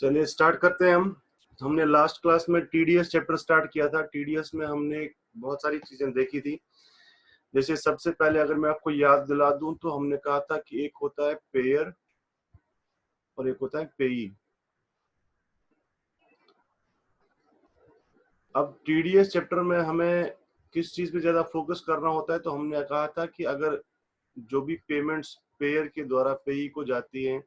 चलिए स्टार्ट करते हैं हम। हमने लास्ट क्लास में टीडीएस चैप्टर स्टार्ट किया था। टीडीएस में हमने बहुत सारी चीजें देखी थी। जैसे सबसे पहले अगर मैं आपको याद दिला दूं तो हमने कहा था कि एक होता है पेयर और एक होता है पेई। अब टीडीएस चैप्टर में हमें किस चीज पे ज्यादा फोकस करना होता है, तो हमने कहा था कि अगर जो भी पेमेंट्स पेयर के द्वारा पेई को जाती हैं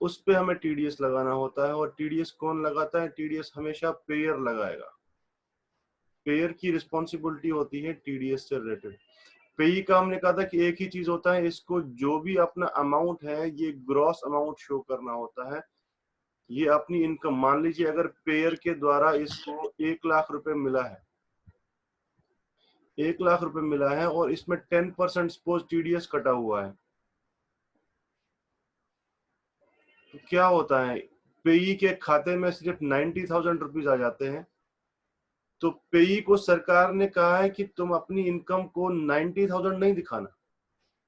उस पे हमें टीडीएस लगाना होता है। और टीडीएस कौन लगाता है? टीडीएस हमेशा पेयर लगाएगा। पेयर की रिस्पॉन्सिबिलिटी होती है टीडीएस से रिलेटेड। पेई का हमने कहा था कि एक ही चीज होता है, इसको जो भी अपना अमाउंट है ये ग्रॉस अमाउंट शो करना होता है। ये अपनी इनकम, मान लीजिए अगर पेयर के द्वारा इसको 1 लाख रुपए मिला है, 1 लाख रुपए मिला है और इसमें 10% सपोज टीडीएस कटा हुआ है, तो क्या होता है? पेई के खाते में सिर्फ 90,000 रुपीज आ जाते हैं। तो पेई को सरकार ने कहा है कि तुम अपनी इनकम को 90,000 नहीं दिखाना,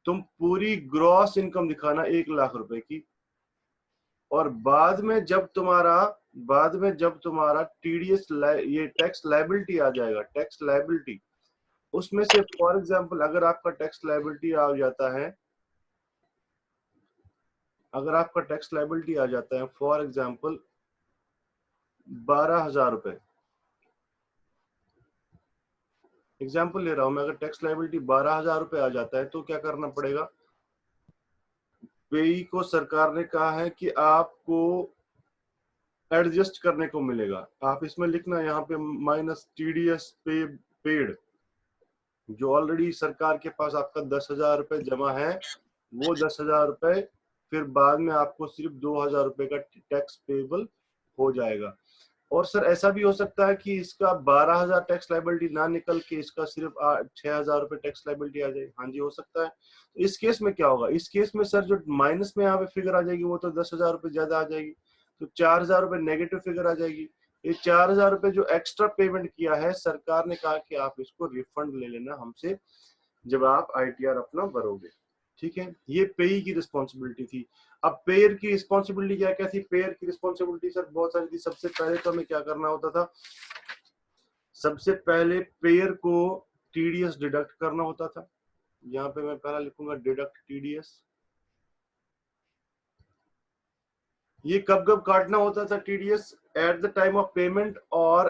तुम पूरी ग्रॉस इनकम दिखाना 1 लाख रुपए की। और बाद में जब तुम्हारा टीडीएस ये टैक्स लायबिलिटी आ जाएगा, टैक्स लायबिलिटी, उसमें से फॉर एग्जांपल अगर आपका टैक्स लायबिलिटी आ जाता है, अगर आपका टैक्स लायबिलिटी आ जाता है फॉर एग्जांपल 12,000 रुपए, एग्जाम्पल ले रहा हूं मैं, अगर टैक्स लायबिलिटी 12,000 रुपए आ जाता है तो क्या करना पड़ेगा? पेई को सरकार ने कहा है कि आपको एडजस्ट करने को मिलेगा। आप इसमें लिखना यहाँ पे माइनस टीडीएस पे पेड। जो ऑलरेडी सरकार के पास आपका 10,000 रुपए जमा है, वो 10,000 रुपए फिर बाद में आपको सिर्फ 2,000 रुपए का टैक्स पेबल हो जाएगा। और सर ऐसा भी हो सकता है कि इसका 12,000 टैक्स लाइबिलिटी ना निकल के इसका सिर्फ 6,000 रुपए टैक्स लाइबिलिटी आ जाए। हाँ जी, हो सकता है। तो इस केस में क्या होगा? इस केस में सर जो माइनस में यहाँ पे फिगर आ जाएगी वो तो 10,000 रुपए ज्यादा आ जाएगी, तो 4,000 रुपए नेगेटिव फिगर आ जाएगी। ये 4,000 रुपए जो एक्स्ट्रा पेमेंट किया है, सरकार ने कहा कि आप इसको रिफंड ले लेना हमसे जब आप आईटीआर अपना भरोगे। ठीक है, ये पेई की रिस्पॉन्सिबिलिटी थी। अब पेयर की रिस्पॉन्सिबिलिटी क्या क्या थी? पेयर की रिस्पॉन्सिबिलिटी सर बहुत सारी थी। सबसे पहले तो हमें क्या करना होता था? सबसे पहले पेयर को टीडीएस डिडक्ट करना होता था। यहाँ पे मैं पहला लिखूंगा डिडक्ट टीडीएस। ये कब कब काटना होता था TDS? At the time of payment और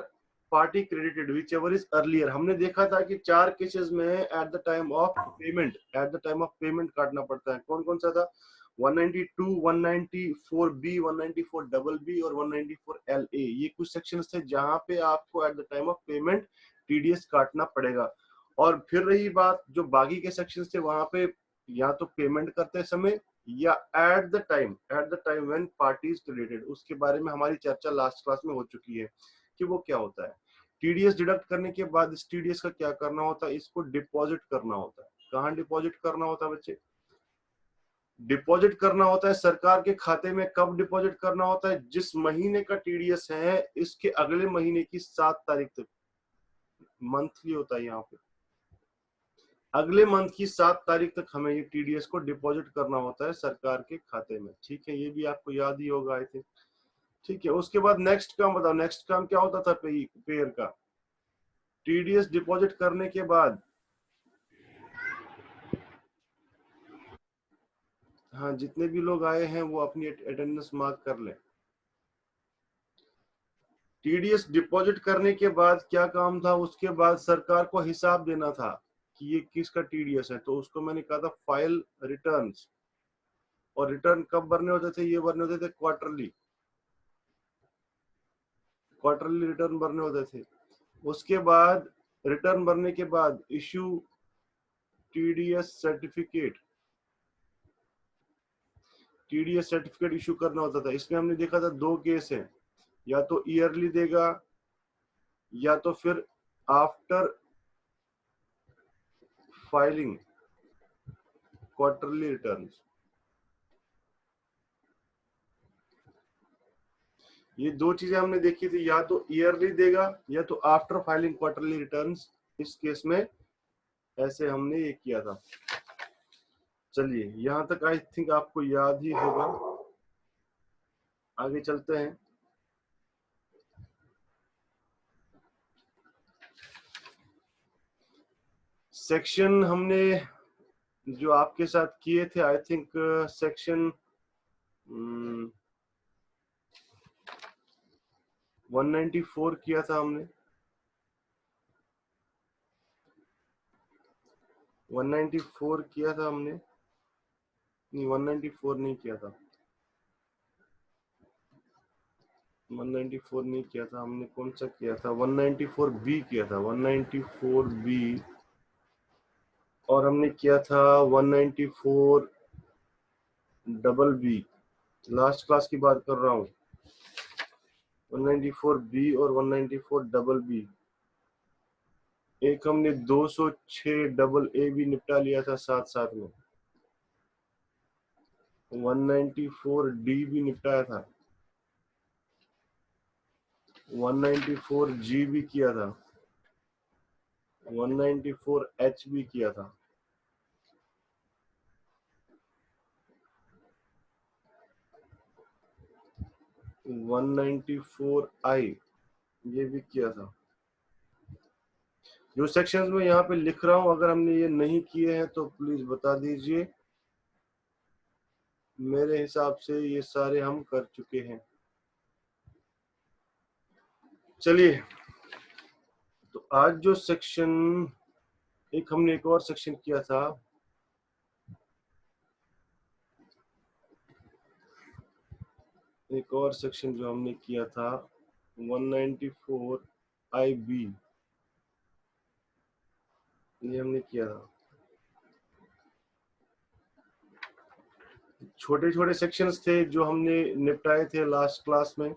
party credited whichever is earlier. हमने देखा था कि 4 केसेस में at the time of payment, at the time of payment काटना पड़ता है। कौन कौन सा था? 192, 194B, 194BB और 194LA। ये कुछ सेक्शंस थे जहां पे आपको eight the time of payment TDS काटना पड़ेगा। और फिर रही बात, जो बाकी के सेक्शंस थे वहां पे या तो पेमेंट करते समय या eight the time when party is credited, उसके बारे में हमारी चर्चा लास्ट क्लास में हो चुकी है कि वो क्या होता है। टीडीएस डिडक्ट करने के बाद इस टीडीएस का क्या करना होता है? इसको डिपॉजिट करना होता है। कहाँ डिपॉजिट करना होता है बच्चे? डिपॉजिट करना होता है सरकार के खाते में। कब डिपॉजिट करना होता है? जिस महीने का टीडीएस है इसके अगले महीने की 7 तारीख तक। मंथली होता है यहाँ पे। अगले मंथ की 7 तारीख तक हमें ये टीडीएस को डिपॉजिट करना होता है सरकार के खाते में। ठीक है, ये भी आपको याद ही होगा आई थिंक। ठीक है, उसके बाद नेक्स्ट काम बताओ। नेक्स्ट काम क्या होता था पेयर का? टीडीएस डिपॉजिट करने के बाद, हाँ, जितने भी लोग आए हैं वो अपनी अटेंडेंस मार्क कर लें। टीडीएस डिपॉजिट करने के बाद क्या काम था? उसके बाद सरकार को हिसाब देना था कि ये किसका टीडीएस है। तो उसको मैंने कहा था फाइल रिटर्न्स। और रिटर्न कब भरने होते थे? ये भरने होते थे क्वार्टरली, क्वार्टरली रिटर्न भरने होते थे। उसके बाद रिटर्न भरने के बाद issue TDS certificate, TDS certificate issue करना होता था। इसमें हमने देखा था 2 केस हैं, या तो ईयरली देगा या तो फिर आफ्टर फाइलिंग क्वार्टरली रिटर्न्स। ये 2 चीजें हमने देखी थी, या तो ईयरली देगा या तो आफ्टर फाइलिंग क्वार्टरली रिटर्न्स। इस केस में ऐसे हमने ये किया था। चलिए, यहां तक आई थिंक आपको याद ही होगा। आगे चलते हैं। सेक्शन हमने जो आपके साथ किए थे, आई थिंक सेक्शन 194 किया था हमने। 194 किया था हमने, नहीं 194 नहीं किया था, 194 नहीं किया था हमने। कौन सा किया था? 194 बी किया था, 194 बी। और हमने किया था 194 डबल बी। लास्ट क्लास की बात कर रहा हूँ। 194 बी और 194 डबल बी। एक हमने 206 डबल ए भी निपटा लिया था साथ साथ में। 194 डी भी निपटाया था, 194 जी भी किया था, 194 एच भी किया था। वन 194 आई ये भी किया था। जो सेक्शंस में यहाँ पे लिख रहा हूँ, अगर हमने ये नहीं किए हैं तो प्लीज बता दीजिए। मेरे हिसाब से ये सारे हम कर चुके हैं। चलिए, तो आज जो सेक्शन, एक हमने एक और सेक्शन किया था, एक और सेक्शन जो हमने किया था 194 आई बी, ये हमने किया था। छोटे छोटे सेक्शंस थे जो हमने निपटाए थे लास्ट क्लास में।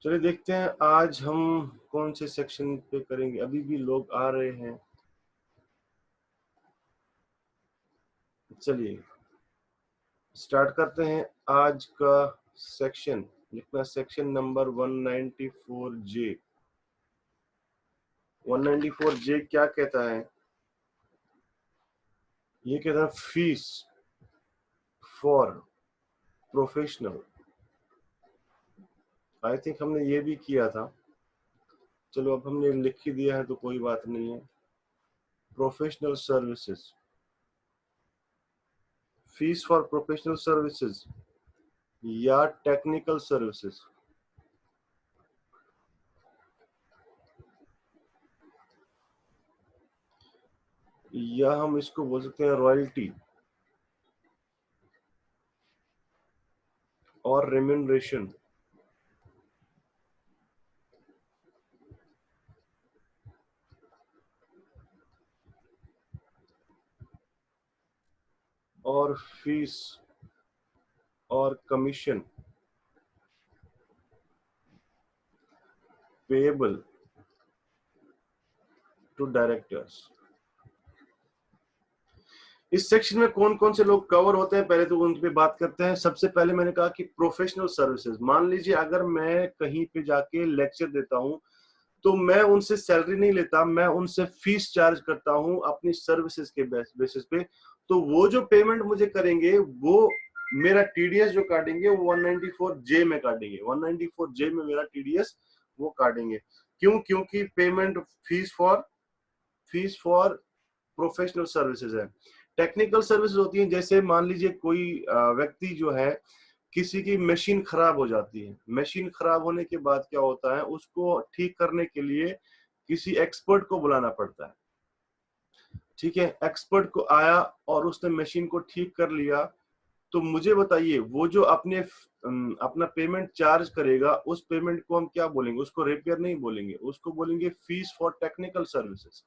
चलिए देखते हैं आज हम कौन से सेक्शन पे करेंगे। अभी भी लोग आ रहे हैं। चलिए स्टार्ट करते हैं आज का सेक्शन। लिखना सेक्शन नंबर 194 जे। 194 जे क्या कहता है? ये कहता है fees for professional. I think हमने ये भी किया था। चलो अब हमने लिख ही दिया है तो कोई बात नहीं है। Professional services, fees for professional services या टेक्निकल सर्विसेज, या हम इसको बोल सकते हैं रॉयल्टी और रेम्यूनरेशन। और फीस और कमीशन पेएबल टू डायरेक्टर्स। इस सेक्शन में कौन कौन से लोग कवर होते हैं, पहले तो उन पे बात करते हैं। सबसे पहले मैंने कहा कि प्रोफेशनल सर्विसेज। मान लीजिए अगर मैं कहीं पे जाके लेक्चर देता हूं तो मैं उनसे सैलरी नहीं लेता, मैं उनसे फीस चार्ज करता हूं अपनी सर्विसेज के बेसिस पे। तो वो जो पेमेंट मुझे करेंगे वो मेरा टीडीएस जो काटेंगे वो 194 जे में काटेंगे। 194 जे में मेरा टीडीएस वो काटेंगे। क्यों? क्योंकि payment fees for professional services है। टेक्निकल सर्विसेज होती हैं, जैसे मान लीजिए कोई व्यक्ति जो है, किसी की मशीन खराब हो जाती है। मशीन खराब होने के बाद क्या होता है, उसको ठीक करने के लिए किसी एक्सपर्ट को बुलाना पड़ता है। ठीक है, एक्सपर्ट को आया और उसने मशीन को ठीक कर लिया। तो मुझे बताइए, वो जो अपना पेमेंट चार्ज करेगा, उस पेमेंट को हम क्या बोलेंगे? उसको रिपेयर नहीं बोलेंगे, उसको बोलेंगे फीस फॉर टेक्निकल सर्विसेज।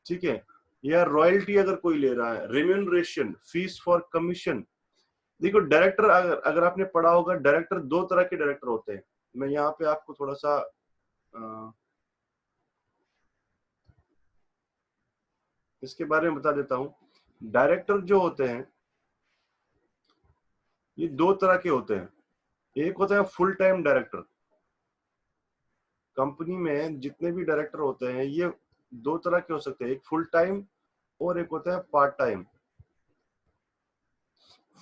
ठीक है, या रॉयल्टी अगर कोई ले रहा है, रेम्यूनरेशन, फीस फॉर कमीशन। देखो डायरेक्टर, अगर आपने पढ़ा होगा, डायरेक्टर दो तरह के डायरेक्टर होते हैं। मैं यहाँ पे आपको थोड़ा सा इसके बारे में बता देता हूँ। डायरेक्टर जो होते हैं ये दो तरह के होते हैं। एक होता है फुल टाइम डायरेक्टर। कंपनी में जितने भी डायरेक्टर होते हैं ये दो तरह के हो सकते हैं, एक फुल टाइम और एक होता है part time.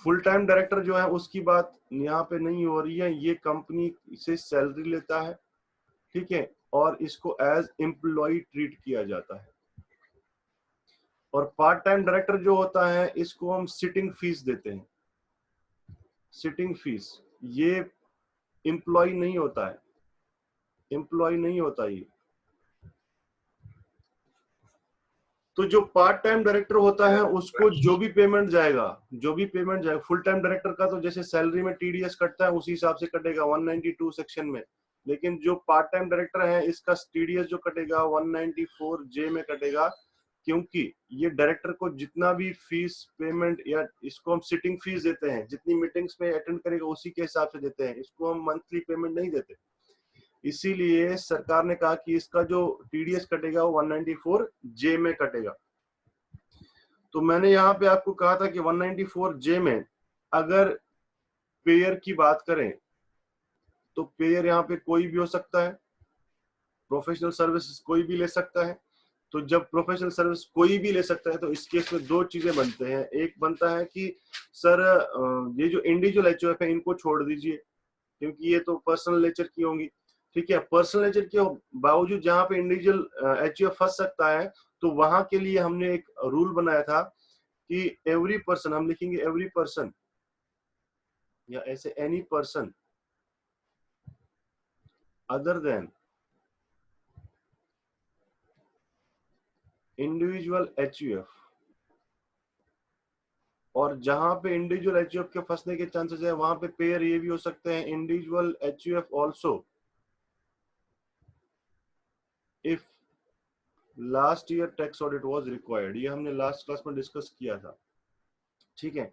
Full time director जो है उसकी बात यहाँ पे नहीं हो रही है, ये कंपनी से सैलरी लेता है, ठीक है, और इसको एज एम्प्लॉय ट्रीट किया जाता है। और पार्ट टाइम डायरेक्टर जो होता है इसको हम सिटिंग फीस देते हैं, सिटिंग फीस। ये एम्प्लॉय नहीं होता है, एम्प्लॉय नहीं होता ये। तो जो पार्ट टाइम डायरेक्टर होता है उसको जो भी पेमेंट जाएगा, जो भी पेमेंट जाएगा, फुल टाइम डायरेक्टर का तो जैसे सैलरी में टीडीएस कटता है उसी हिसाब से कटेगा 192 सेक्शन में, लेकिन जो पार्ट टाइम डायरेक्टर है इसका टीडीएस जो कटेगा 194 जे में कटेगा, क्योंकि ये डायरेक्टर को जितना भी फीस पेमेंट या इसको हम सिटिंग फीस देते हैं, जितनी मीटिंग्स में अटेंड करेगा उसी के हिसाब से देते हैं, इसको हम मंथली पेमेंट नहीं देते। इसीलिए सरकार ने कहा कि इसका जो टीडीएस कटेगा वो 194 जे में कटेगा। तो मैंने यहाँ पे आपको कहा था कि 194 जे में अगर पेयर की बात करें तो पेयर यहाँ पे कोई भी हो सकता है, प्रोफेशनल सर्विस कोई भी ले सकता है। तो जब प्रोफेशनल सर्विस कोई भी ले सकता है तो इस केस में दो चीजें बनते हैं। एक बनता है कि सर ये जो इंडिविजुअल एचयूएफ है इनको छोड़ दीजिए क्योंकि ये तो पर्सनल नेचर की होंगी, ठीक है। पर्सनल नेचर के बावजूद जहां पे इंडिविजुअल एचयूएफ फंस सकता है तो वहां के लिए हमने एक रूल बनाया था कि एवरी पर्सन, हम लिखेंगे एवरी पर्सन या ऐसे any person other than individual HUF. और जहां पे इंडिविजुअल एचयूएफ के फंसने के चांसेस है वहां पे पेयर ये भी हो सकते हैं individual HUF also if last year tax audit was required. ये हमने लास्ट क्लास में डिस्कस किया था, ठीक है।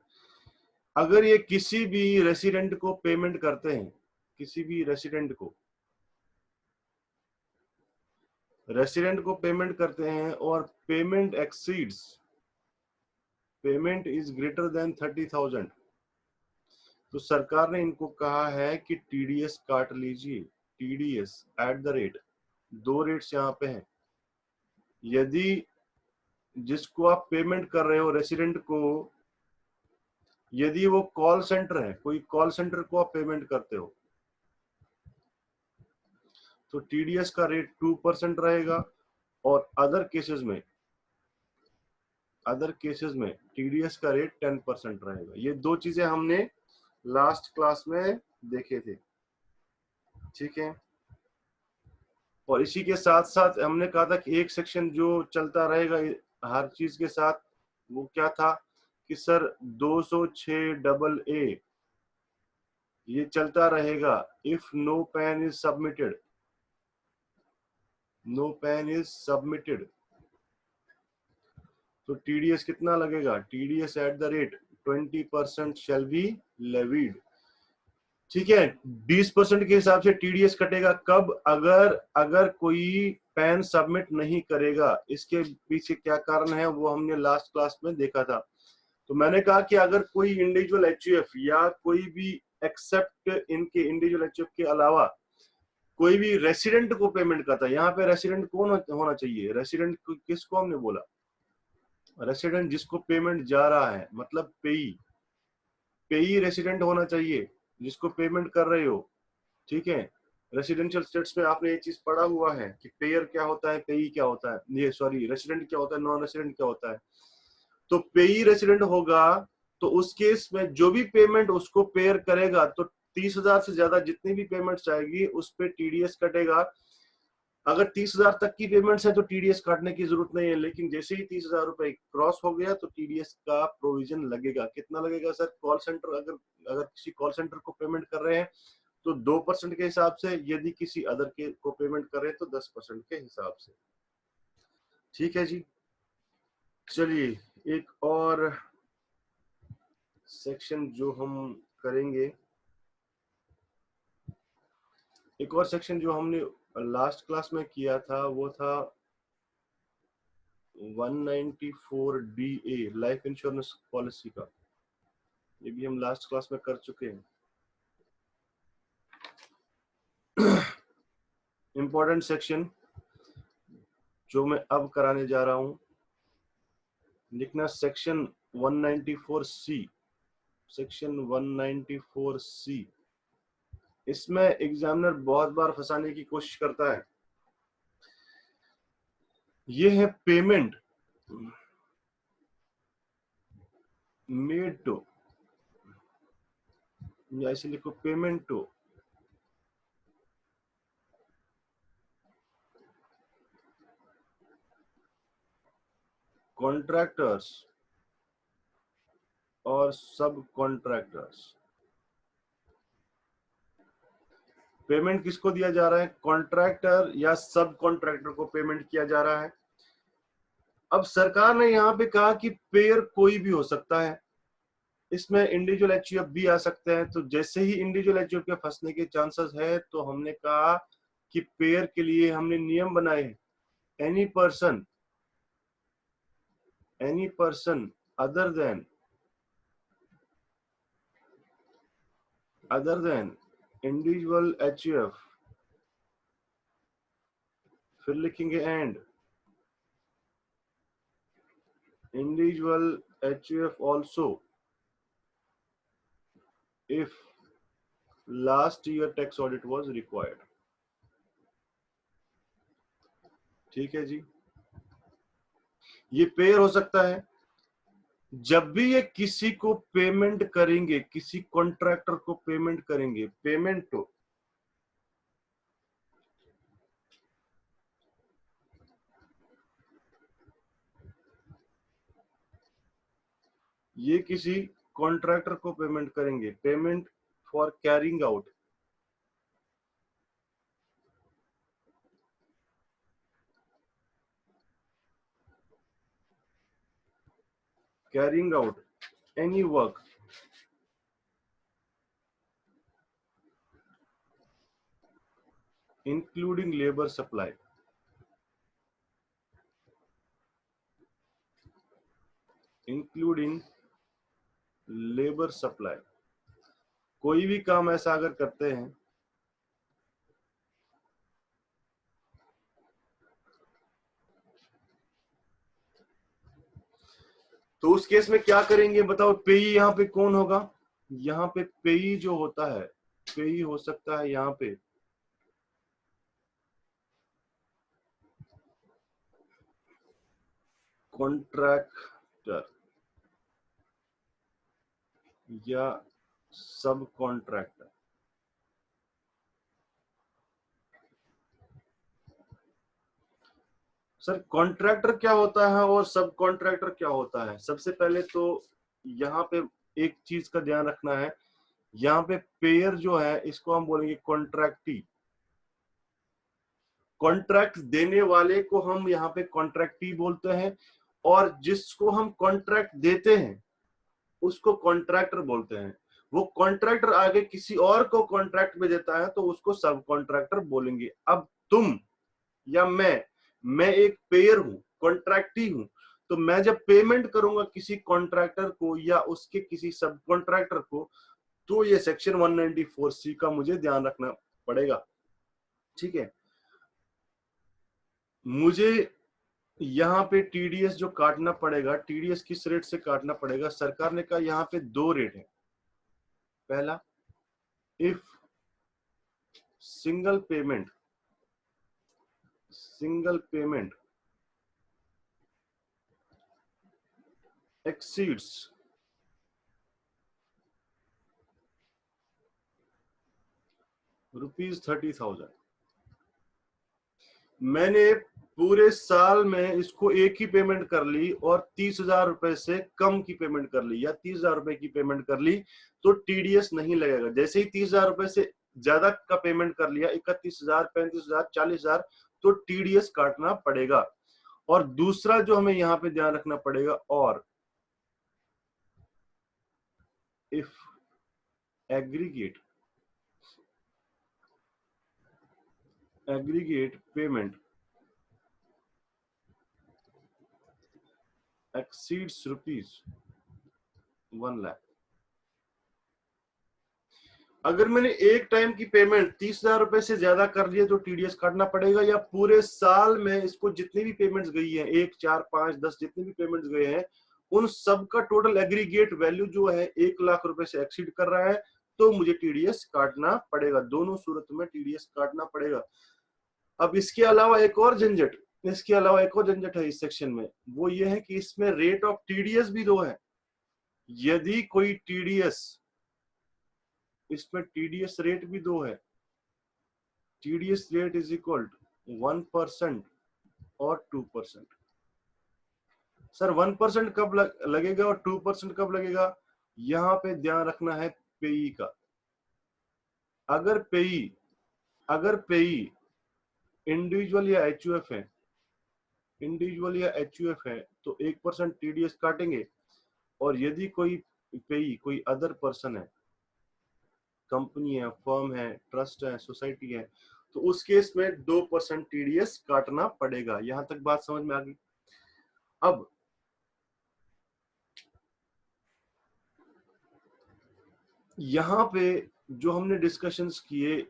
अगर ये किसी भी रेसिडेंट को पेमेंट करते हैं, किसी भी रेसिडेंट को पेमेंट करते हैं और payment exceeds, payment is greater than 30,000, तो सरकार ने इनको कहा है कि टीडीएस काट लीजिए। टीडीएस एट द रेट, दो रेट्स यहाँ पे हैं। यदि जिसको आप पेमेंट कर रहे हो रेसिडेंट को, यदि वो कॉल सेंटर है, कोई कॉल सेंटर को आप पेमेंट करते हो तो टीडीएस का रेट 2% रहेगा। और अदर केसेस में टीडीएस का रेट 10% रहेगा। ये दो चीजें हमने लास्ट क्लास में देखे थे, ठीक है। और इसी के साथ साथ हमने कहा था कि एक सेक्शन जो चलता रहेगा हर चीज के साथ, वो क्या था कि सर 206AA ये चलता रहेगा if no PAN is submitted, no PAN is submitted. तो टीडीएस कितना लगेगा? TDS at the rate 20% shall be levied, ठीक है। 20% के हिसाब से टीडीएस कटेगा कब? अगर कोई पैन सबमिट नहीं करेगा। इसके पीछे क्या कारण है वो हमने लास्ट क्लास में देखा था। तो मैंने कहा कि अगर कोई इंडिविजुअल एचयूएफ या कोई भी एक्सेप्ट इनके इंडिविजुअल एचयूएफ के अलावा कोई भी रेसिडेंट को पेमेंट करता है, यहाँ पे रेसिडेंट कौन होना चाहिए? रेसिडेंट किसको हमने बोला? रेसिडेंट जिसको पेमेंट जा रहा है, मतलब पेई रेसिडेंट होना चाहिए जिसको पेमेंट कर रहे हो, ठीक है। रेसिडेंशियल स्टेट्स में आपने ये चीज पढ़ा हुआ है कि पेयर क्या होता है, पेई क्या होता है, ये सॉरी रेसिडेंट क्या होता है, नॉन रेसिडेंट क्या होता है। तो पेई रेसिडेंट होगा तो उस केस में जो भी पेमेंट उसको पेयर करेगा तो 30,000 से ज्यादा जितनी भी पेमेंट्स आएगी उस पे टीडीएस कटेगा। अगर 30,000 तक की पेमेंट्स है तो टीडीएस काटने की जरूरत नहीं है, लेकिन जैसे ही 30,000 रुपए क्रॉस हो गया तो टीडीएस का प्रोविजन लगेगा। कितना लगेगा सर? कॉल सेंटर अगर किसी कॉल सेंटर को पेमेंट कर रहे हैं तो 2% के हिसाब से, यदि किसी अदर के को पेमेंट कर रहे हैं तो 10% के हिसाब से, ठीक है जी। चलिए एक और सेक्शन जो हम करेंगे, एक और सेक्शन जो हमने लास्ट क्लास में किया था वो था 194DA लाइफ इंश्योरेंस पॉलिसी का। ये भी हम लास्ट क्लास में कर चुके हैं। इंपॉर्टेंट सेक्शन जो मैं अब कराने जा रहा हूं, लिखना सेक्शन 194C, सेक्शन 194C, इसमें एग्जामिनर बहुत बार फंसाने की कोशिश करता है। ये है पेमेंट मेड टू, या ऐसे लिखो पेमेंट टू कॉन्ट्रैक्टर्स और सब कॉन्ट्रैक्टर्स। पेमेंट किसको दिया जा रहा है? कॉन्ट्रैक्टर या सब कॉन्ट्रैक्टर को पेमेंट किया जा रहा है। अब सरकार ने यहाँ पे कहा कि पेयर कोई भी हो सकता है, इसमें इंडिविजुअल एचयूएफ भी आ सकते हैं। तो जैसे ही इंडिविजुअल एचयूएफ के फंसने के चांसेस है, तो हमने कहा कि पेयर के लिए हमने नियम बनाए हैं। Any person other than individual HUF, फिर लिखेंगे and individual HUF also if last year tax audit was required। ठीक है जी, ये पेयर हो सकता है। जब भी ये किसी को पेमेंट करेंगे, किसी कॉन्ट्रैक्टर को पेमेंट करेंगे, पेमेंट तो ये किसी कॉन्ट्रैक्टर को पेमेंट करेंगे, payment for carrying out any work including labor supply, कोई भी काम ऐसा अगर करते हैं तो उस केस में क्या करेंगे बताओ? पेई यहाँ पे कौन होगा? यहाँ पे पेई जो होता है, पेई हो सकता है यहाँ पे कॉन्ट्रैक्टर या सब कॉन्ट्रैक्टर। सर कॉन्ट्रैक्टर क्या होता है और सब कॉन्ट्रैक्टर क्या होता है? सबसे पहले तो यहाँ पे एक चीज का ध्यान रखना है, यहाँ पे पेयर जो है इसको हम बोलेंगे कॉन्ट्रैक्टी। कॉन्ट्रैक्ट देने वाले को हम यहाँ पे कॉन्ट्रैक्टी बोलते हैं, और जिसको हम कॉन्ट्रैक्ट देते हैं उसको कॉन्ट्रैक्टर बोलते हैं। वो कॉन्ट्रैक्टर आगे किसी और को कॉन्ट्रैक्ट में देता है तो उसको सब कॉन्ट्रैक्टर बोलेंगे। अब तुम या मैं एक पेयर हूं, कॉन्ट्रैक्टी हूं, तो मैं जब पेमेंट करूंगा किसी कॉन्ट्रैक्टर को या उसके किसी सब कॉन्ट्रैक्टर को, तो ये सेक्शन 194C का मुझे ध्यान रखना पड़ेगा। ठीक है, मुझे यहाँ पे टीडीएस जो काटना पड़ेगा, टीडीएस किस रेट से काटना पड़ेगा? सरकार ने कहा यहाँ पे 2 रेट है। पहला, इफ सिंगल पेमेंट exceeds ₹30,000। मैंने पूरे साल में इसको एक ही पेमेंट कर ली और 30,000 रुपए से कम की पेमेंट कर ली या 30,000 रुपए की पेमेंट कर ली, तो टीडीएस नहीं लगेगा। जैसे ही 30,000 रुपए से ज्यादा का पेमेंट कर लिया, 31,000, 35,000, 40,000, तो टीडीएस काटना पड़ेगा। और दूसरा जो हमें यहाँ पे ध्यान रखना पड़ेगा, और if aggregate payment exceeds ₹1 lakh, अगर मैंने एक टाइम की पेमेंट 30,000 रुपए से ज्यादा कर लिया तो टीडीएस काटना पड़ेगा, या पूरे साल में इसको जितनी भी पेमेंट्स गई है, 1, 4, 5, 10 जितनी भी पेमेंट्स गए हैं उन सब का टोटल एग्रीगेट वैल्यू जो है 1 लाख रुपए से एक्सीड कर रहा है तो मुझे टीडीएस काटना पड़ेगा। दोनों सूरत में टीडीएस काटना पड़ेगा। अब इसके अलावा एक और झंझट है इस सेक्शन में, वो ये है कि इसमें रेट ऑफ टीडीएस भी दो है। यदि कोई टीडीएस, इसमें टीडीएस रेट भी दो है। TDS rate is equal to 1% और 2%। सर 1% कब लगेगा और 2% कब लगेगा? यहां पे ध्यान रखना है पेई का। अगर पेई इंडिविजुअल या एचयूएफ है, तो 1% टीडीएस काटेंगे। और यदि कोई पेई कोई अदर पर्सन है, कंपनी है, फर्म है, ट्रस्ट है, सोसाइटी है, तो उस केस में 2% टीडीएस काटना पड़ेगा। यहां तक बात समझ में आ गई? अब यहां पे जो हमने डिस्कशंस किए,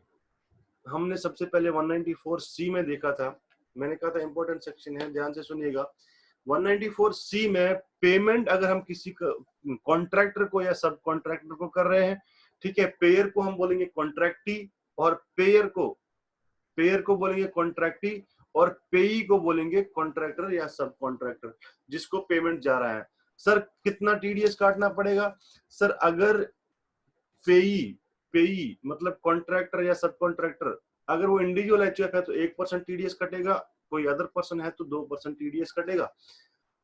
हमने सबसे पहले 194C में देखा था। मैंने कहा था इंपॉर्टेंट सेक्शन है, ध्यान से सुनिएगा। 194C में पेमेंट अगर हम किसी कॉन्ट्रैक्टर को या सब कॉन्ट्रैक्टर को कर रहे हैं, ठीक है, पेयर को हम बोलेंगे कॉन्ट्रैक्टी और पेयर को बोलेंगे कॉन्ट्रैक्टी और पेई को बोलेंगे कॉन्ट्रैक्टर या सब कॉन्ट्रैक्टर जिसको पेमेंट जा रहा है। सर कितना टीडीएस काटना पड़ेगा? सर अगर पेई मतलब कॉन्ट्रैक्टर या सब कॉन्ट्रैक्टर, अगर वो इंडिविजुअल एचयूएफ है तो 1% टीडीएस कटेगा, कोई अदर पर्सन है तो 2% टीडीएस कटेगा।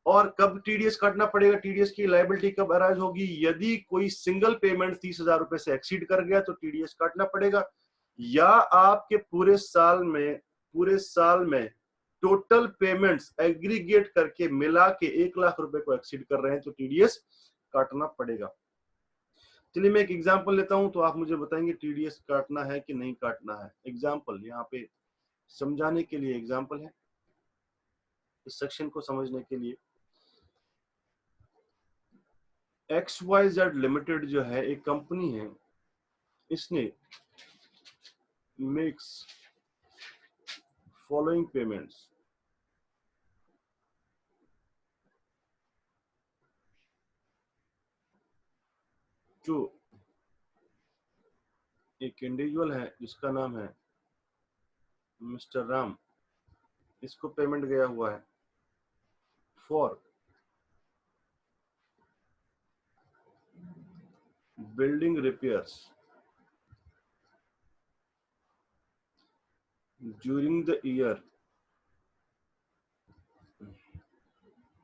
और कब टीडीएस काटना पड़ेगा? टीडीएस की लायबिलिटी कब अराइज होगी? यदि कोई सिंगल पेमेंट 30,000 रुपए से एक्सीड कर गया तो टीडीएस काटना पड़ेगा। या आपके पूरे साल में टोटल पेमेंट्स एग्रीगेट करके मिला के 1 लाख रुपए को एक्सीड कर रहे हैं तो टीडीएस काटना पड़ेगा। चलिए मैं एक एग्जांपल लेता हूं तो आप मुझे बताएंगे टीडीएस काटना है कि नहीं काटना है। एग्जांपल यहाँ पे समझाने के लिए एग्जांपल है, इस सेक्शन को समझने के लिए। XYZ लिमिटेड जो है एक कंपनी है, इसने मेक्स फॉलोइंग पेमेंट्स। जो एक इंडिविजुअल है जिसका नाम है मिस्टर राम, इसको पेमेंट गया हुआ है for building repairs during the year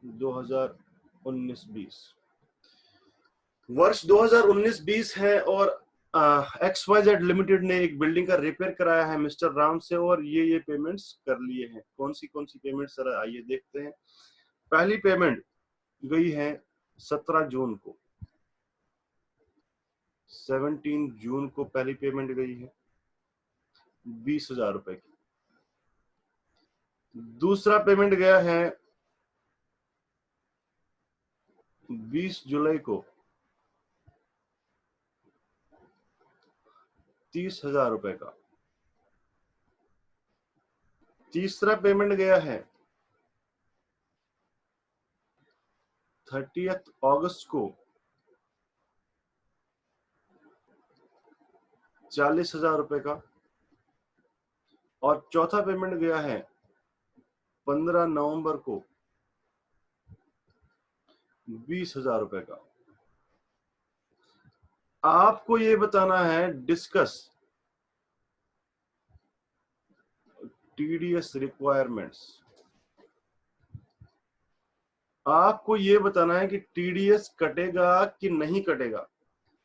2019-20। वर्ष 2019-20 है और XYZ लिमिटेड ने एक बिल्डिंग का रिपेयर कराया है मिस्टर राम से और ये पेमेंट्स कर लिए हैं। कौन सी पेमेंट सर, आइए देखते हैं। पहली पेमेंट गई है 17 जून को, 17 जून को पहली पेमेंट गई है 20,000 रुपए की। दूसरा पेमेंट गया है 20 जुलाई को 30,000 रुपए का। तीसरा पेमेंट गया है 30 अगस्त को 40,000 रुपए का। और चौथा पेमेंट गया है 15 नवंबर को 20,000 रुपए का। आपको ये बताना है डिस्कस टीडीएस रिक्वायरमेंट्स। आपको ये बताना है कि टीडीएस कटेगा कि नहीं कटेगा।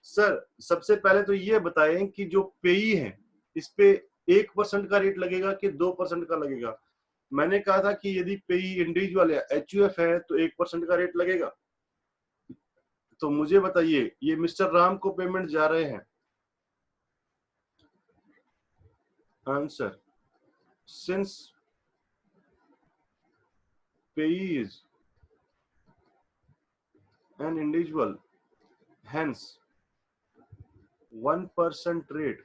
सर सबसे पहले तो ये बताएं कि जो पेई है इस पे 1% का रेट लगेगा कि 2% का लगेगा। मैंने कहा था कि यदि पेई इंडिविजुअल या एचयूएफ है तो 1% का रेट लगेगा। तो मुझे बताइए ये मिस्टर राम को पेमेंट जा रहे हैं। आंसर, सिंस पेई is an individual, hence 1% rate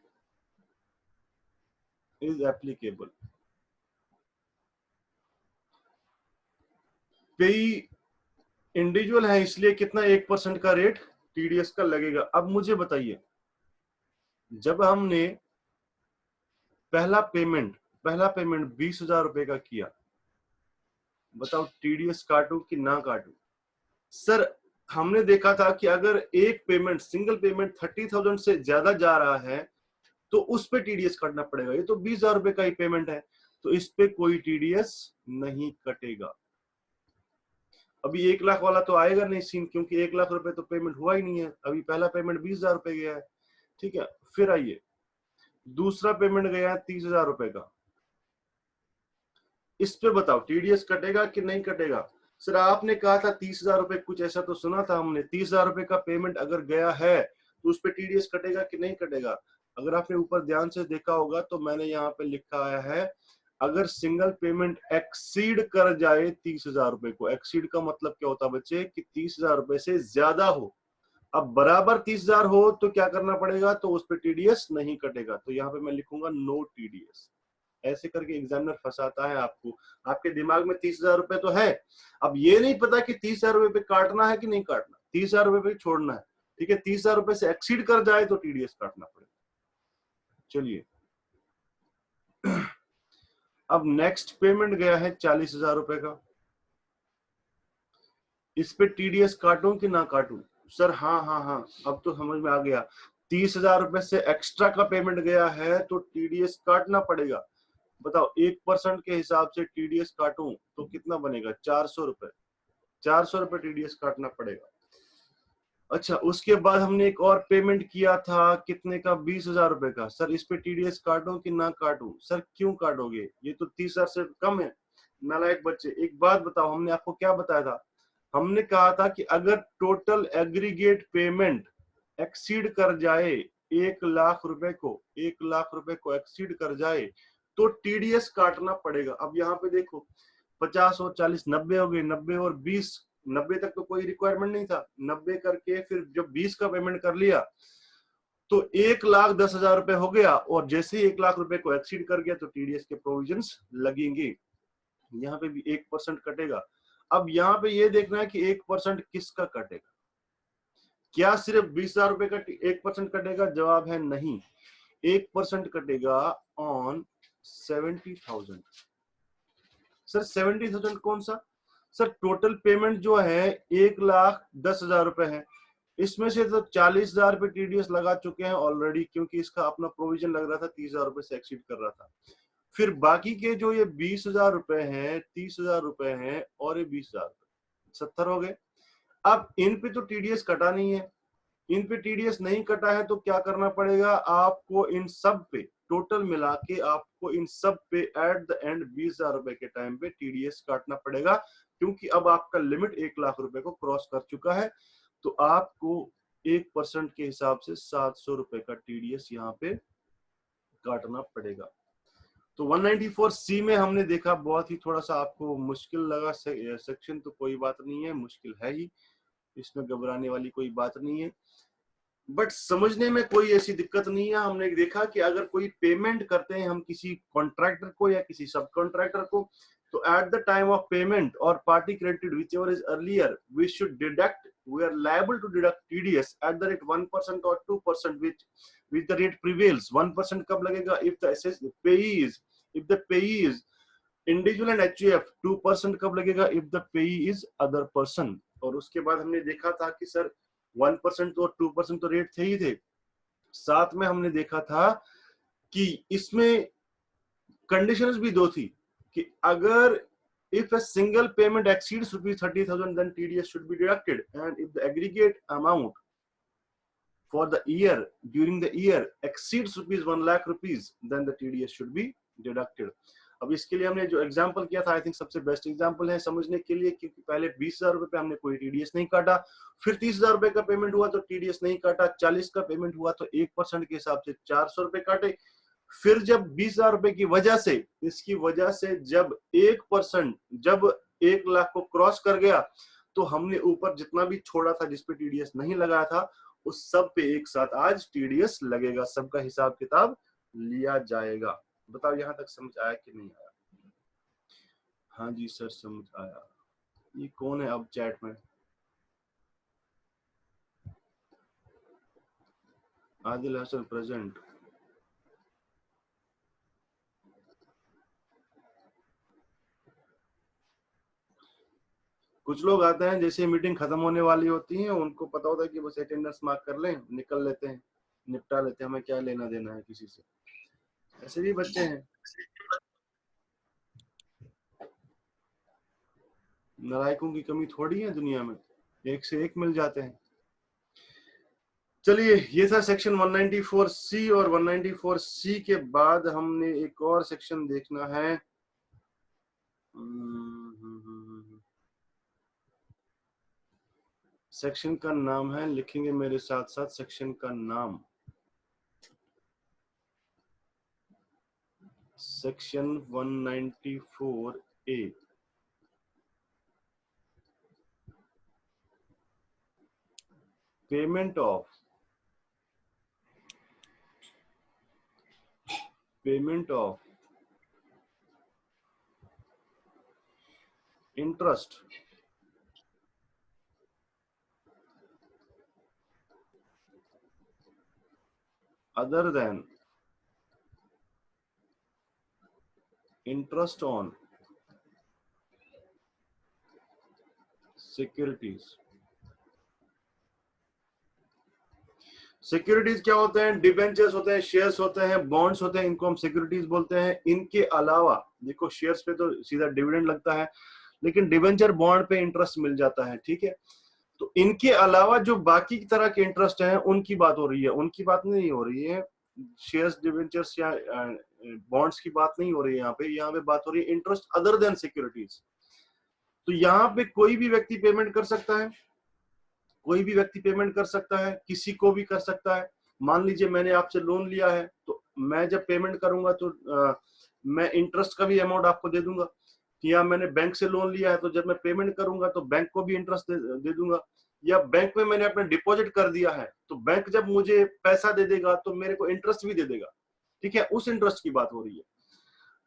is applicable. पेई इंडिविजुअल है इसलिए कितना 1% का रेट टीडीएस का लगेगा। अब मुझे बताइए, जब हमने पहला पेमेंट 20,000 रुपए का किया, बताओ टीडीएस काटू कि ना काटू? सर हमने देखा था कि अगर एक पेमेंट सिंगल पेमेंट 30,000 से ज्यादा जा रहा है तो उस पे टीडीएस काटना पड़ेगा। ये तो 20,000 रुपए का ही पेमेंट है, तो इस पे कोई टीडीएस नहीं कटेगा। अभी 1 लाख वाला तो आएगा नहीं सीन, क्योंकि 1 लाख रुपए तो पेमेंट हुआ ही नहीं है। अभी पहला पेमेंट 20,000 रुपए गया है, ठीक है। फिर आइए, दूसरा पेमेंट गया है 30,000 रुपए का। इस पे बताओ टीडीएस कटेगा कि नहीं कटेगा? सर आपने कहा था 30,000 रुपए, कुछ ऐसा तो सुना था हमने। 30,000 रुपए का पेमेंट अगर गया है तो उस पे टीडीएस कटेगा कि नहीं कटेगा? अगर आपने ऊपर ध्यान से देखा होगा तो मैंने यहाँ पे लिखा आया है, अगर सिंगल पेमेंट एक्सीड कर जाए 30,000 रुपए को। एक्सीड का मतलब क्या होता है बच्चे, कि 30,000 रुपए से ज्यादा हो। अब बराबर 30,000 हो तो क्या करना पड़ेगा, तो उस पर टीडीएस नहीं कटेगा। तो यहाँ पे मैं लिखूंगा नो टीडीएस। ऐसे करके एग्जामिनर फंसाता है आपको। आपके दिमाग में 30,000 रुपए तो है, अब ये नहीं पता कि 30,000 रुपए पे काटना है कि नहीं काटना, 30,000 रुपए पे छोड़ना है। ठीक है, 30,000 रुपए से एक्सीड कर जाए तो टीडीएस काटना पड़ेगा। चलिए, अब नेक्स्ट पेमेंट गया है 40,000 रुपए का। इस पे टीडीएस काटूं कि ना काटूं? सर हाँ हाँ हाँ, अब तो समझ में आ गया। 30,000 रुपए से एक्स्ट्रा का पेमेंट गया है तो टीडीएस काटना पड़ेगा। बताओ 1% के हिसाब से टीडीएस काटूं तो कितना बनेगा? 400 रुपए। 400 रुपए टीडीएस काटना पड़ेगा। अच्छा, उसके बाद हमने एक और पेमेंट किया था कितने का? 20,000 रुपए का। सर इस पे टीडीएस काटूं कि ना काटूं? सर क्यों काटोगे, ये तो 30,000 से कम है। नालायक बच्चे, एक बात बताओ, हमने आपको क्या बताया था? हमने कहा था कि अगर टोटल एग्रीगेट पेमेंट एक्सीड कर जाए 1 लाख रुपए को, 1 लाख रुपए को एक्सीड कर जाए तो टीडीएस काटना पड़ेगा। अब यहाँ पे देखो, 50 और 40 90 हो गए, 90 और 20, 90 तक तो कोई रिक्वायरमेंट नहीं था। 90 करके फिर जब 20 का पेमेंट कर लिया तो 1,10,000 रुपए हो गया, और जैसे ही 1 लाख रुपए को एक्सीड कर गया तो टीडीएस के प्रोविजंस लगेंगे। यहाँ पे भी 1% कटेगा। अब यहाँ पे ये देखना है कि 1% किसका कटेगा। क्या सिर्फ 20,000 रुपए का 1% कटेगा? जवाब है नहीं, 1% कटेगा ऑन 70,000। सर 70,000 कौन सा? सर टोटल पेमेंट जो है 1,10,000 रुपए है, इसमें से तो 40,000 रुपए टीडीएस लगा चुके हैं ऑलरेडी, क्योंकि इसका अपना प्रोविजन लग रहा था 30,000 रुपए से एक्सीड कर रहा था। फिर बाकी के जो ये 20,000 रुपए हैं, 30,000 रुपए हैं और ये 20,000 रुपए, 70 हो गए। अब इन पे तो टीडीएस कटा नहीं है, इन पे टीडीएस नहीं कटा है तो क्या करना पड़ेगा आपको? इन सब पे टोटल मिला के आपको इन सब पे एट द एंड 20,000 रुपए के टाइम पे टीडीएस काटना पड़ेगा, क्योंकि अब आपका लिमिट 1 लाख रुपए को क्रॉस कर चुका है। तो आपको 1% के हिसाब से 700 रुपए का टीडीएस यहाँ पे काटना पड़ेगा। तो 194C में हमने देखा, बहुत ही थोड़ा सा आपको मुश्किल लगा सेक्शन, तो कोई बात नहीं है, मुश्किल है ही, इसमें घबराने वाली कोई बात नहीं है, बट समझने में कोई ऐसी दिक्कत नहीं है। हमने देखा कि अगर कोई पेमेंट करते हैं हम किसी कॉन्ट्रैक्टर को या किसी सब कॉन्ट्रैक्टर को, तो at the time of payment और party credited whichever is earlier, we should deduct, we are liable to deduct TDS at the rate 1% or 2% which the rate prevails. 1% कब लगेगा? if the payee is individual and HUF। 2% कब लगेगा? if the payee is other person। और उसके बाद हमने देखा था कि सर 1% और 2% तो रेट थे ही थे, साथ में हमने देखा था कि इसमें कंडीशंस भी दो थी कि अगर if a single payment exceeds rupees 30,000 then TDS should be deducted, and if the aggregate amount for the year during the year exceeds rupees 1 lakh rupees then the TDS should be deducted। अब इसके लिए हमने जो example किया था, I think सबसे best example है समझने के लिए, क्योंकि पहले 20,000 रुपए पे हमने कोई टीडीएस नहीं काटा, फिर 30,000 रुपए का पेमेंट हुआ तो टीडीएस नहीं काटा, 40 का पेमेंट हुआ तो 1% के हिसाब से 400 रुपए काटे, फिर जब 20,000 रुपए की वजह से, इसकी वजह से जब 1%, जब 1 लाख को क्रॉस कर गया तो हमने ऊपर जितना भी छोड़ा था जिसपे टीडीएस नहीं लगाया था उस सब पे एक साथ आज टीडीएस लगेगा, सबका हिसाब किताब लिया जाएगा। बताओ यहां तक समझ आया कि नहीं आया? हाँ जी सर समझ आया। ये कौन है अब चैट में? आदिल हसन प्रेजेंट। कुछ लोग आते हैं जैसे मीटिंग खत्म होने वाली होती है, उनको पता होता है कि बस अटेंडेंस मार्क कर लें, निकल लेते हैं, निपटा लेते हैं, हमें क्या लेना देना है किसी से। ऐसे भी बच्चे हैं, नालायकों की कमी थोड़ी है दुनिया में, एक से एक मिल जाते हैं। चलिए, ये था सेक्शन 194C, और 194C के बाद हमने एक और सेक्शन देखना है। सेक्शन का नाम है, लिखेंगे मेरे साथ साथ सेक्शन का नाम, section 194A। Payment of interest other than interest on securities। Securities क्या होते हैं? डिबेंचर्स होते हैं, शेयर्स होते हैं, बॉन्ड्स होते हैं, इनको हम सिक्योरिटीज बोलते हैं। इनके अलावा देखो, शेयर्स पे तो सीधा डिविडेंड लगता है, लेकिन डिबेंचर बॉन्ड पे इंटरेस्ट मिल जाता है, ठीक है। तो इनके अलावा जो बाकी की तरह के इंटरेस्ट हैं, उनकी बात हो रही है, उनकी बात नहीं हो रही है। शेयर्स, डिबेंचर्स या बॉन्ड्स की बात नहीं हो रही है यहाँ पे बात हो रही है इंटरेस्ट अदर देन सिक्योरिटीज। तो यहाँ पे कोई भी व्यक्ति पेमेंट कर सकता है, कोई भी व्यक्ति पेमेंट कर सकता है, किसी को भी कर सकता है। मान लीजिए मैंने आपसे लोन लिया है, तो मैं जब पेमेंट करूंगा तो मैं इंटरेस्ट का भी अमाउंट आपको दे दूंगा। या मैंने बैंक से लोन लिया है, तो जब मैं पेमेंट करूंगा तो बैंक को भी इंटरेस्ट दे दूंगा। या बैंक में मैंने अपने डिपॉजिट कर दिया है, तो बैंक जब मुझे पैसा दे देगा तो मेरे को इंटरेस्ट भी दे देगा, ठीक है। उस इंटरेस्ट की बात हो रही है।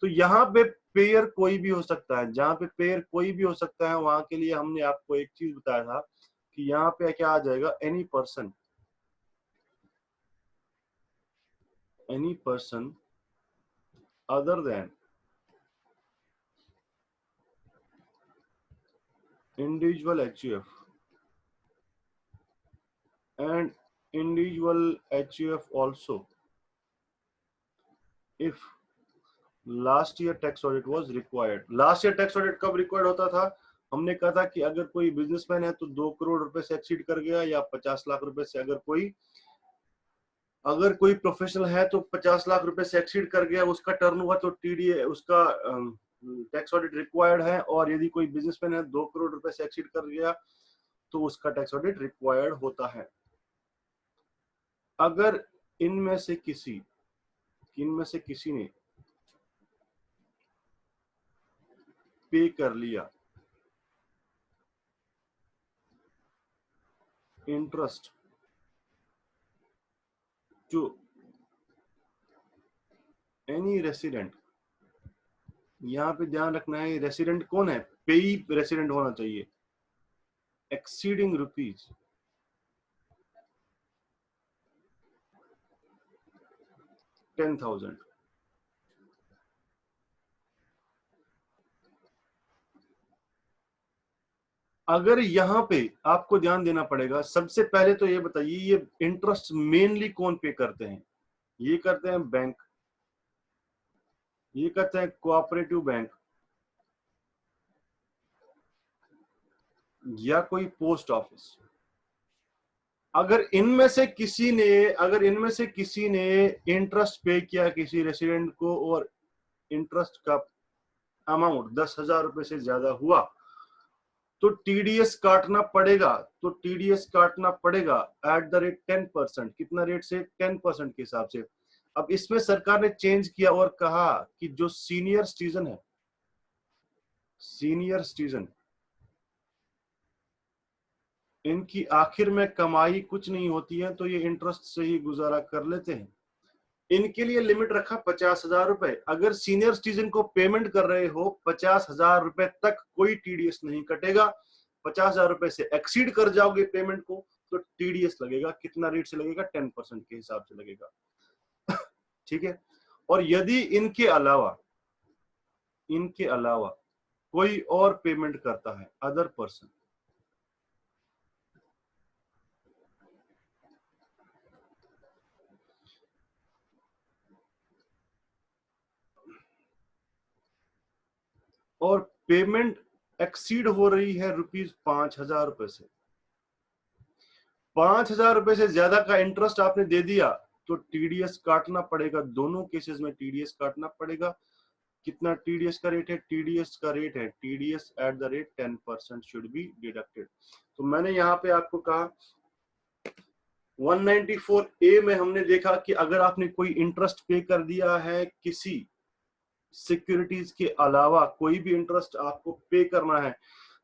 तो यहाँ पे पेयर कोई भी हो सकता है, जहाँ पे पेयर कोई भी हो सकता है, वहां के लिए हमने आपको एक चीज बताया था कि यहाँ पे क्या आ जाएगा, any person other than individual HUF and individual HUF also if last year tax audit was required। Last year tax audit कब रिक्वायर्ड होता था? हमने कहा था कि अगर कोई बिजनेसमैन है तो 2 करोड़ रुपए से एक्सीड कर गया, या 50 लाख रुपए से, अगर कोई प्रोफेशनल है तो 50 लाख रुपए से एक्सीड कर गया उसका टर्नओवर, तो TDA उसका टैक्स ऑडिट रिक्वायर्ड है। और यदि कोई बिजनेसमैन है 2 करोड़ रुपए से एक्सीड कर गया तो उसका टैक्स ऑडिट रिक्वायर्ड होता है। अगर इनमें से किसी ने पे कर लिया इंटरेस्ट टू एनी रेसिडेंट, यहाँ पे ध्यान रखना है रेसिडेंट कौन है, पेई रेसिडेंट होना चाहिए, एक्सीडिंग रुपीज 10,000। अगर यहाँ पे आपको ध्यान देना पड़ेगा, सबसे पहले तो ये बताइए, ये इंटरेस्ट मेनली कौन पे करते हैं? ये करते हैं बैंक, ये करते हैं कोऑपरेटिव बैंक, या कोई पोस्ट ऑफिस। अगर इनमें से किसी ने इंटरेस्ट पे किया किसी रेसिडेंट को, और इंटरेस्ट का अमाउंट 10,000 रुपए से ज्यादा हुआ, तो TDS काटना पड़ेगा। Eight the rate 10%। कितना रेट से? 10% के हिसाब से। अब इसमें सरकार ने चेंज किया और कहा कि जो सीनियर सिटीजन इनकी आखिर में कमाई कुछ नहीं होती है, तो ये इंटरेस्ट से ही गुजारा कर लेते हैं। इनके लिए लिमिट रखा 50,000 रुपए। अगर सीनियर सिटीजन को पेमेंट कर रहे हो 50,000 रुपए तक कोई TDS नहीं कटेगा। 50,000 रुपए से एक्सीड कर जाओगे पेमेंट को तो टीडीएस लगेगा। कितना रेट से लगेगा? 10% के हिसाब से लगेगा। ठीक है। और यदि इनके अलावा कोई और पेमेंट करता है, अदर पर्सन, और पेमेंट एक्सीड हो रही है ₹5,000 से, 5,000 रुपए से ज्यादा का इंटरेस्ट आपने दे दिया तो टीडीएस काटना पड़ेगा। दोनों केसेस में टीडीएस काटना पड़ेगा। कितना टीडीएस का रेट है? टीडीएस का रेट है, TDS at the rate 10% should be deducted. तो मैंने यहाँ पे आपको कहा 194A में हमने देखा कि अगर आपने कोई इंटरेस्ट पे कर दिया है, किसी सिक्योरिटीज के अलावा कोई भी इंटरेस्ट आपको पे करना है,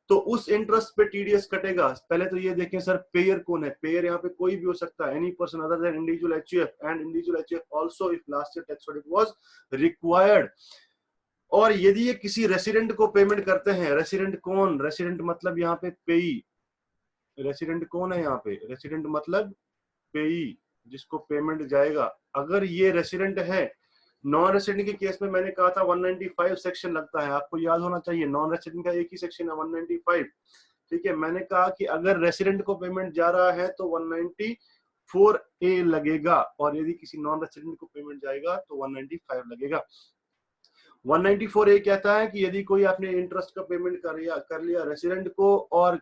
तो उस इंटरेस्ट पे टीडीएस कटेगा। पहले तो ये देखें सर, पेयर कौन है? पेयर यहाँ पे कोई भी हो सकता है, any person other than individual HUF and individual HUF also if last year tax audit was required. और यदि ये किसी रेसिडेंट को पेमेंट करते हैं, रेसिडेंट कौन? रेसिडेंट मतलब यहाँ पे पेई। रेसिडेंट कौन है यहाँ पे? रेसिडेंट मतलब पेई, जिसको पेमेंट जाएगा। अगर ये रेसिडेंट है, नॉन रेसिडेंट के केस में मैंने कहा था 195 सेक्शन लगता है, आपको याद होना चाहिए। नॉन रेसिडेंट का एक ही सेक्शन है 195। ठीक है, मैंने कहा कि अगर रेसिडेंट को पेमेंट जा रहा है तो 194A लगेगा, और यदि किसी नॉन रेसिडेंट को पेमेंट जाएगा तो 195 लगेगा। 194A कहता है कि यदि कोई आपने इंटरेस्ट का पेमेंट कर लिया रेसिडेंट को, और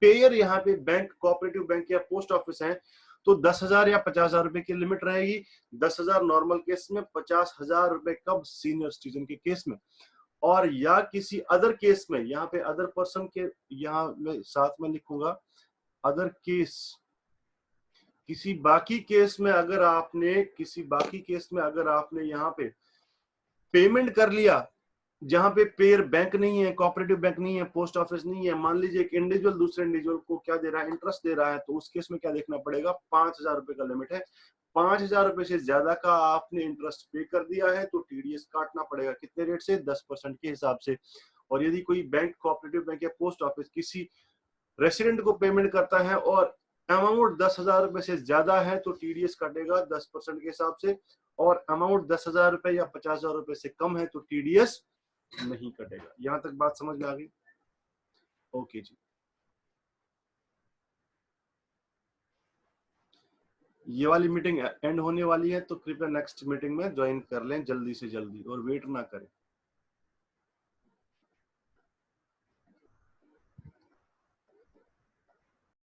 पेयर यहाँ पे बैंक, कोऑपरेटिव बैंक या पोस्ट ऑफिस है, तो 10,000 या 50,000 रुपए की लिमिट रहेगी। 10,000 नॉर्मल केस में, 50,000 रुपए कब? सीनियर सिटीजन के केस में। और या किसी अदर केस में, यहाँ पे अदर पर्सन के, यहाँ मैं साथ में लिखूंगा अदर केस, किसी बाकी केस में अगर आपने यहाँ पे पेमेंट कर लिया, जहां पे पेयर बैंक नहीं है, कोऑपरेटिव बैंक नहीं है, पोस्ट ऑफिस नहीं है, मान लीजिए एक इंडिविजुअल दूसरे इंडिविजुअल को क्या दे रहा है? इंटरेस्ट दे रहा है, तो उस केस में क्या देखना पड़ेगा? 5,000 रुपए का लिमिट है। 5,000 रुपए से ज्यादा का आपने इंटरेस्ट पे कर दिया है तो टीडीएस काटना पड़ेगा। कितने रेट से? 10% के हिसाब से। और यदि कोई बैंक, कोऑपरेटिव बैंक या पोस्ट ऑफिस किसी रेसिडेंट को पेमेंट करता है और अमाउंट 10,000 रुपए से ज्यादा है तो टीडीएस कटेगा 10% के हिसाब से, और अमाउंट 10,000 रुपए या 50,000 रुपए से कम है तो टीडीएस नहीं कटेगा। यहां तक बात समझ में आ गई? ओके जी। ये वाली मीटिंग एंड होने वाली है, तो कृपया नेक्स्ट मीटिंग में ज्वाइन कर लें जल्दी से जल्दी, और वेट ना करें।